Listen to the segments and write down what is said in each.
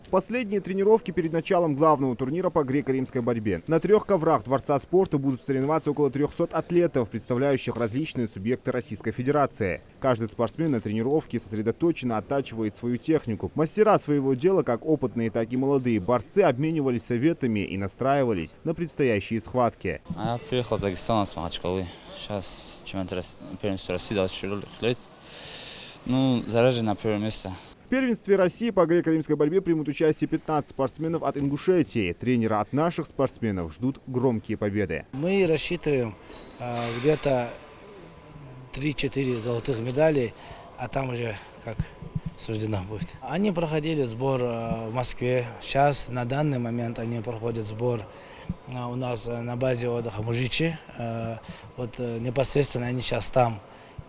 Последние тренировки перед началом главного турнира по греко-римской борьбе. На 3 коврах Дворца спорта будут соревноваться около 300 атлетов, представляющих различные субъекты Российской Федерации. Каждый спортсмен на тренировке сосредоточенно оттачивает свою технику. Мастера своего дела, как опытные, так и молодые борцы, обменивались советами и настраивались на предстоящие схватки. Я приехал из Дагестана с Махачкалы. Сейчас чемпионат первенства России 24 лет. Заряжен на первое место. В первенстве России по греко-римской борьбе примут участие 15 спортсменов от Ингушетии. Тренера от наших спортсменов ждут громкие победы. Мы рассчитываем где-то 3-4 золотых медалей, а там уже как суждено будет. Они проходили сбор в Москве. Сейчас на данный момент они проходят сбор у нас на базе отдыха Мужичи. Непосредственно они сейчас там.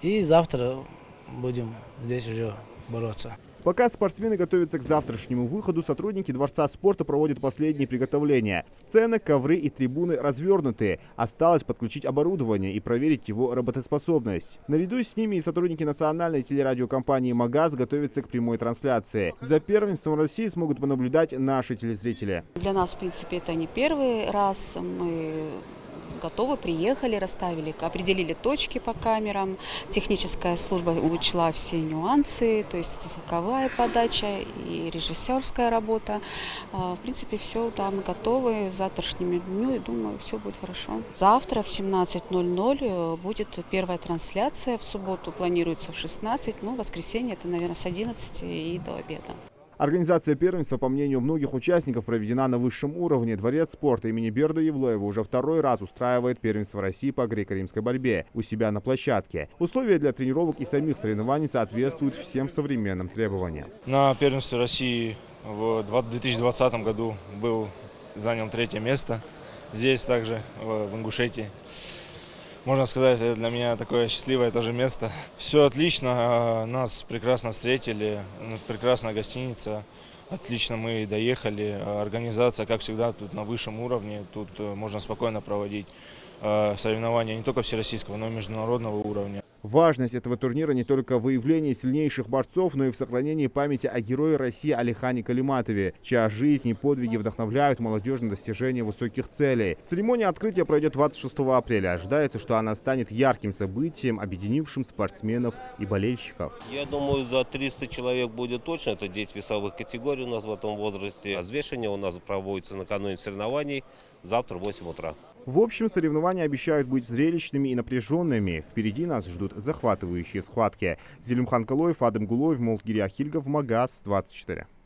И завтра будем здесь уже бороться. Пока спортсмены готовятся к завтрашнему выходу, сотрудники Дворца спорта проводят последние приготовления. Сцены, ковры и трибуны развернуты. Осталось подключить оборудование и проверить его работоспособность. Наряду с ними и сотрудники национальной телерадиокомпании «Магаз» готовятся к прямой трансляции. За первенством России смогут понаблюдать наши телезрители. Для нас, в принципе, это не первый раз. Мы готовы, приехали, расставили, определили точки по камерам. Техническая служба учла все нюансы, то есть звуковая подача и режиссерская работа. В принципе, все, да, мы готовы к завтрашнему дню и думаю, все будет хорошо. Завтра в 17:00 будет первая трансляция, в субботу планируется в 16, в воскресенье это, наверное, с 11 и до обеда. Организация первенства, по мнению многих участников, проведена на высшем уровне. Дворец спорта имени Берда Евлоева уже второй раз устраивает первенство России по греко-римской борьбе у себя на площадке. Условия для тренировок и самих соревнований соответствуют всем современным требованиям. На первенстве России в 2020 году занял 3-е место. Здесь также, в Ингушетии. Можно сказать, это для меня такое счастливое тоже место. Все отлично, нас прекрасно встретили, прекрасная гостиница, отлично мы доехали. Организация, как всегда, тут на высшем уровне, тут можно спокойно проводить соревнования не только всероссийского, но и международного уровня. Важность этого турнира не только в выявлении сильнейших борцов, но и в сохранении памяти о герое России Алихане Калиматове, чья жизнь и подвиги вдохновляют молодежь на достижение высоких целей. Церемония открытия пройдет 26 апреля. Ожидается, что она станет ярким событием, объединившим спортсменов и болельщиков. Я думаю, за 300 человек будет точно. Это 10 весовых категорий у нас в этом возрасте. Взвешивание у нас проводится накануне соревнований завтра в 8 утра. В общем, соревнования обещают быть зрелищными и напряженными. Впереди нас ждут захватывающие схватки. Зелимхан Калоев, Адам Гулоев, Молдгири Ахильгов, Магаз, 24.